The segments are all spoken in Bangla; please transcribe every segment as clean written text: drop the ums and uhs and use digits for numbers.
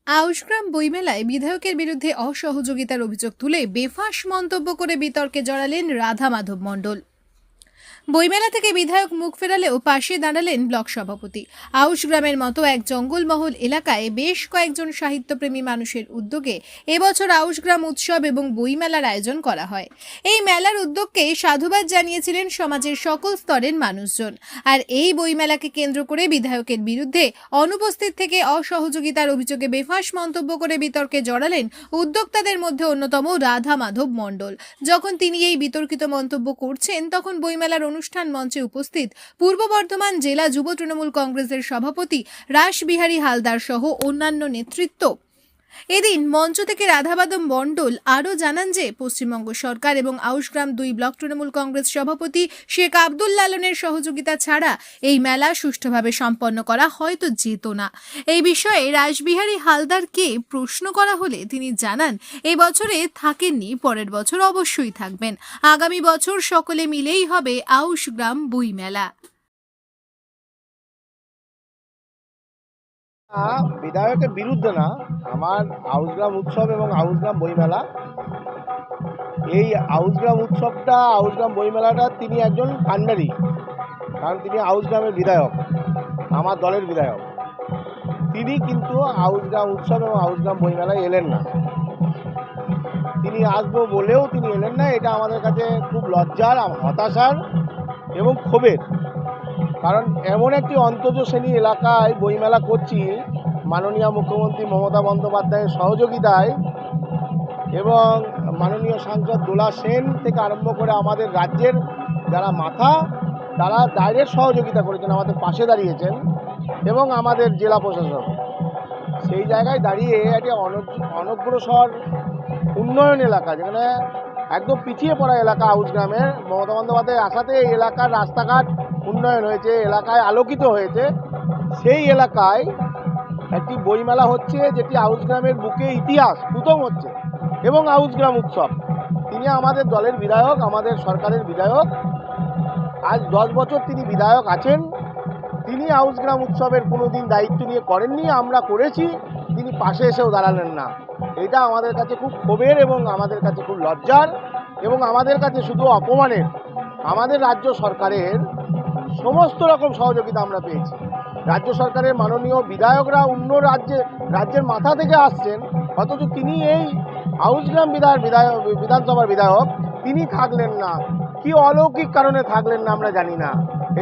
আউশগ্রাম বইমেলায় বিধায়কের বিরুদ্ধে অসহযোগিতার অভিযোগ তুলে বেফাঁস মন্তব্য করে বিতর্কে জড়ালেন রাধা মাধব মণ্ডল। বইমেলা থেকে বিধায়ক মুখ ফেরালেও পাশে দাঁড়ালেন ব্লক সভাপতি। আউশ গ্রামের মতো এক জঙ্গলমহল এলাকায় বেশ কয়েকজন সাহিত্যপ্রেমী মানুষের উদ্যোগে এবছর আউশ গ্রাম উৎসব এবং বইমেলার আয়োজন করা হয়। এই মেলার উদ্যোগকে সাধুবাদ জানিয়েছিলেন সমাজের সকল স্তরের মানুষজন। আর এই বইমেলাকে কেন্দ্র করে বিধায়কের বিরুদ্ধে অনুপস্থিত থেকে অসহযোগিতার অভিযোগে বেফাঁস মন্তব্য করে বিতর্কে জড়ালেন উদ্যোক্তাদের মধ্যে অন্যতম রাধা মাধব মণ্ডল। যখন তিনি এই বিতর্কিত মন্তব্য করছেন তখন বইমেলার অনুষ্ঠান মঞ্চে উপস্থিত পূর্ব বর্ধমান জেলা যুব তৃণমূল কংগ্রেসের সভাপতি রাসবিহারী হালদার সহ অন্যান্য নেতৃত্ব। এদিন মঞ্চ থেকে রাধা মাধব মণ্ডল আরও জানান যে পশ্চিমবঙ্গ সরকার এবং আউশগ্রাম 2 ব্লক তৃণমূল কংগ্রেস সভাপতি শেখ আব্দুল লালনের সহযোগিতা ছাড়া এই মেলা সুষ্ঠুভাবে সম্পন্ন করা হয়তো যেত না। এই বিষয়ে রাসবিহারী হালদারকে প্রশ্ন করা হলে তিনি জানান এই বছরে থাকেননি, পরের বছর অবশ্যই থাকবেন। আগামী বছর সকলে মিলেই হবে আউশগ্রাম বই মেলা। বিধায়কের বিরুদ্ধে না, আমার আউশগ্রাম উৎসব এবং আউশগ্রাম বইমেলা, এই আউশগ্রাম উৎসবটা আউশগ্রাম বইমেলাটা তিনি একজন কান্ডারি, কারণ তিনি আউশগ্রামের বিধায়ক, আমার দলের বিধায়ক। তিনি কিন্তু আউশগ্রাম উৎসব এবং আউশগ্রাম বইমেলায় এলেন না। তিনি আসবো বলেও তিনি এলেন না। এটা আমাদের কাছে খুব লজ্জার, হতাশার এবং ক্ষোভের। কারণ এমন একটি অন্তর্জ শ্রেণী এলাকায় বইমেলা করছি মাননীয় মুখ্যমন্ত্রী মমতা বন্দ্যোপাধ্যায়ের সহযোগিতায় এবং মাননীয় সাংসদ দোলা সেন থেকে আরম্ভ করে আমাদের রাজ্যের যারা মাথা, তারা ডাইরেক্ট সহযোগিতা করেছেন, আমাদের পাশে দাঁড়িয়েছেন, এবং আমাদের জেলা প্রশাসন। সেই জায়গায় দাঁড়িয়ে একটি অনগ্রসর উন্নয়ন এলাকা, যেখানে একদম পিছিয়ে পড়া এলাকা আউশগ্রামের, মমতা বন্দ্যোপাধ্যায় আসাতে এই এলাকার রাস্তাঘাট উন্নয়ন হয়েছে, এলাকায় আলোকিত হয়েছে। সেই এলাকায় একটি বইমেলা হচ্ছে, যেটি আউশগ্রামের বুকে ইতিহাস প্রথম হচ্ছে, এবং আউশগ্রাম উৎসব। তিনি আমাদের দলের বিধায়ক, আমাদের সরকারের বিধায়ক। আজ 10 বছর তিনি বিধায়ক আছেন। তিনি আউশগ্রাম উৎসবের কোনো দিন দায়িত্ব নিয়ে করেননি, আমরা করেছি, তিনি পাশে এসেও দাঁড়ালেন না। এটা আমাদের কাছে খুব ক্ষোভের এবং আমাদের কাছে খুব লজ্জার এবং আমাদের কাছে শুধু অপমানের। আমাদের রাজ্য সরকারের সমস্ত রকম সহযোগিতা আমরা পেয়েছি। রাজ্য সরকারের মাননীয় বিধায়করা অন্য রাজ্যের মাথা থেকে আসছেন, অথচ তিনি এই আউশগ্রাম বিধানসভার বিধায়ক, তিনি থাকলেন না। কি অলৌকিক কারণে থাকলেন না আমরা জানি না।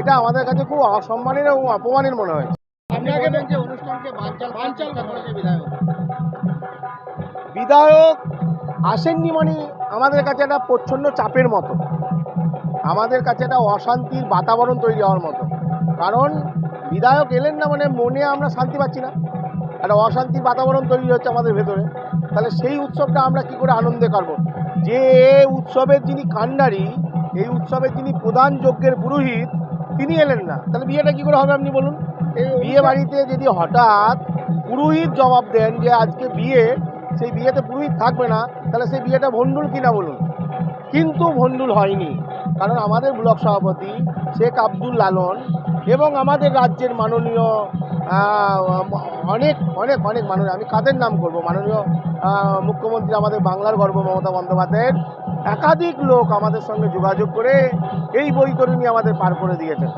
এটা আমাদের কাছে খুব অসম্মানের এবং অপমানের মনে হয়েছে। বিধায়ক আসেননি মানে আমাদের কাছে একটা প্রচ্ছন্ন চাপের মতো, আমাদের কাছে একটা অশান্তির বাতাবরণ তৈরি হওয়ার মতো। কারণ বিধায়ক এলেন না মানে মনে আমরা শান্তি পাচ্ছি না, একটা অশান্তির বাতাবরণ তৈরি হচ্ছে আমাদের ভেতরে। তাহলে সেই উৎসবটা আমরা কি করে আনন্দে করব? যে উৎসবের যিনি কান্ডারি, এই উৎসবের যিনি প্রধান যজ্ঞের পুরোহিত, তিনি এলেন না, তাহলে বিয়েটা কি করে হবে আপনি বলুন? বিয়ে বাড়িতে যদি হঠাৎ পুরোহিত জবাব দেন যে আজকে বিয়ে, সেই বিয়েতে পুরোহিত থাকবে না, তাহলে সেই বিয়েটা ভণ্ডুল কিনা বলুন? কিন্তু ভণ্ডুল হয়নি, কারণ আমাদের ব্লক সভাপতি শেখ আব্দুল লালন এবং আমাদের রাজ্যের মাননীয় অনেক অনেক অনেক মাননীয়, আমি কাদের নাম করব, মাননীয় মুখ্যমন্ত্রী আমাদের বাংলার গর্ব মমতা বন্দ্যোপাধ্যায়ের একাধিক লোক আমাদের সঙ্গে যোগাযোগ করে এই বৈতরণী আমাদের পার করে দিয়েছেন।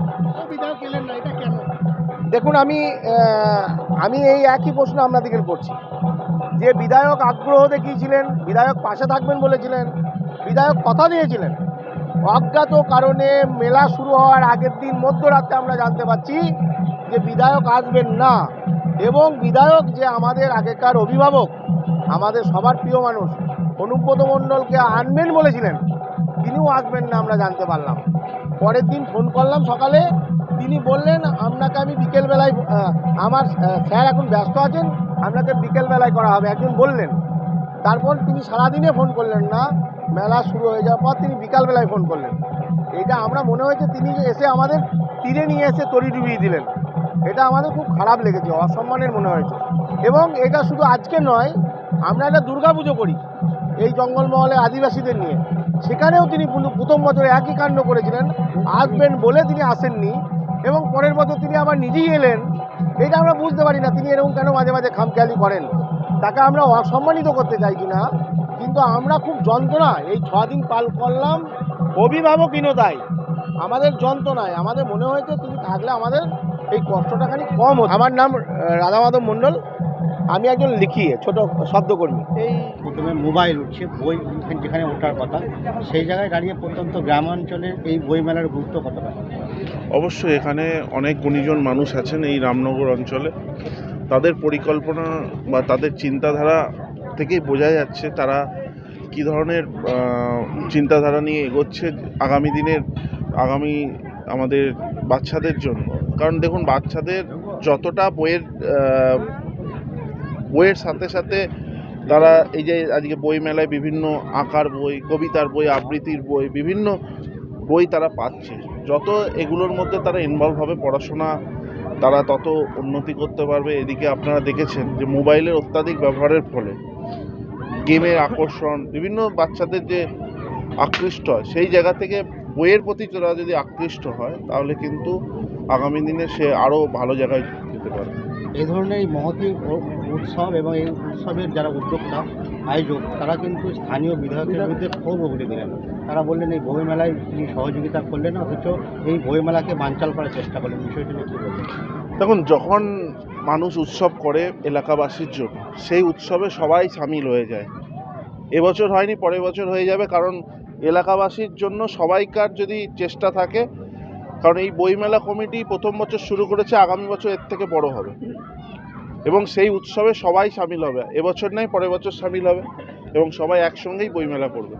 বিধায়ক এলেন না, এটা কেন? দেখুন, আমি এই একই প্রশ্ন আপনাদেরকে করছি যে বিধায়ক আগ্রহ দেখিয়েছিলেন, বিধায়ক পাশে থাকবেন বলেছিলেন, বিধায়ক কথা দিয়েছিলেন। অজ্ঞাত কারণে মেলা শুরু হওয়ার আগের দিন মধ্যরাতে আমরা জানতে পারছি যে বিধায়ক আসবেন না, এবং বিধায়ক যে আমাদের আগেকার অভিভাবক, আমাদের সবার প্রিয় মানুষ অনুব্রত মণ্ডলকে আনবেন বলেছিলেন, তিনিও আসবেন না আমরা জানতে পারলাম। পরের দিন ফোন করলাম সকালে, তিনি বললেন আপনাকে আমি বিকেলবেলায়, আমার স্যার এখন ব্যস্ত আছেন, আপনাকে বিকেলবেলায় করা হবে, একজন বললেন। তারপর তিনি সারাদিনে ফোন করলেন না, মেলা শুরু হয়ে যাওয়ার পর তিনি বিকালবেলায় ফোন করলেন। এটা আমরা মনে হয়েছে তিনি এসে আমাদের তীরে নিয়ে এসে তরি ডুবিয়ে দিলেন। এটা আমাদের খুব খারাপ লেগেছে, অসম্মানের মনে হয়েছে। এবং এটা শুধু আজকে নয়, আমরা একটা দুর্গাপুজো করি এই জঙ্গলমহলে আদিবাসীদের নিয়ে, সেখানেও তিনি প্রথম বছরে একই কাণ্ড করেছিলেন, আসবেন বলে তিনি আসেননি, এবং পরের বছর তিনি আবার নিজেই এলেন। এটা আমরা বুঝতে পারি না তিনি এরকম কেন মাঝে মাঝে খামখেয়ালি করেন। তাকে আমরা অসম্মানিত করতে চাইছি না, কিন্তু আমরা খুব যন্ত্রণা এই 6 দিন পাল করলাম অভিভাবকহীনতায়, আমাদের যন্ত্রণায় আমাদের মনে হয়েছে তিনি থাকলে আমাদের এই কষ্টটা খানি কম হতো। আমার নাম রাধা মাধব মণ্ডল, আমি একজন লিখি ছোট শব্দকর্মী। এই প্রথমে মোবাইল উঠছে, বই যেখানে ওঠার কথা সেই জায়গায় দাঁড়িয়ে প্রত্যন্ত গ্রামাঞ্চলে এই বইমেলার গুরুত্ব কতটা? অবশ্যই এখানে অনেক গুণীজন মানুষ আছেন এই রামনগর অঞ্চলে। তাদের পরিকল্পনা বা তাদের চিন্তাধারা থেকেই বোঝা যাচ্ছে তারা কী ধরনের চিন্তাধারা নিয়ে এগোচ্ছে আগামী আমাদের বাচ্চাদের জন্য। কারণ দেখুন, বাচ্চাদের যতটা বইয়ের সাথে সাথে তারা এই যে আজকে বইমেলায় বিভিন্ন আঁকার বই, কবিতার বই, আবৃত্তির বই, বিভিন্ন বই তারা পাচ্ছে। যত এগুলোর মধ্যে তারা ইনভলভ হবে পড়াশোনা, তারা তত উন্নতি করতে পারবে। এদিকে আপনারা দেখেছেন যে মোবাইলের অত্যাধিক ব্যবহারের ফলে গেমের আকর্ষণ, বিভিন্ন বাচ্চাদের যে আকৃষ্ট হয়, সেই জায়গা থেকে বইয়ের প্রতি তারা যদি আকৃষ্ট হয় তাহলে কিন্তু আগামী দিনে সে আরও ভালো জায়গায় যেতে পারে। এই ধরনের এই মহতী উৎসব এবং এই উৎসবের যারা উদ্যোক্তা আয়োজক তারা কিন্তু স্থানীয় বিধায়কের বিরুদ্ধে ক্ষোভ উগড়ে দিলেন। তারা বললেন এই বইমেলায় তিনি সহযোগিতা করলেন, অথচ এই বইমেলাকে বানচাল করার চেষ্টা করলেন। বিষয়টি নিয়ে কী বলবেন? দেখুন, যখন মানুষ উৎসব করে এলাকাবাসীর জন্য, সেই উৎসবে সবাই সামিল হয়ে যায়। এবছর হয়নি, পরের বছর হয়ে যাবে, কারণ এলাকাবাসীর জন্য সবাইকার যদি চেষ্টা থাকে, কারণ এই বইমেলা কমিটি প্রথম বছর শুরু করেছে, আগামী বছর এর থেকে বড় হবে এবং সেই উৎসবে সবাই সামিল হবে। এবছর নয়, পরের বছর সামিল হবে এবং সবাই একসঙ্গেই বইমেলা করবে।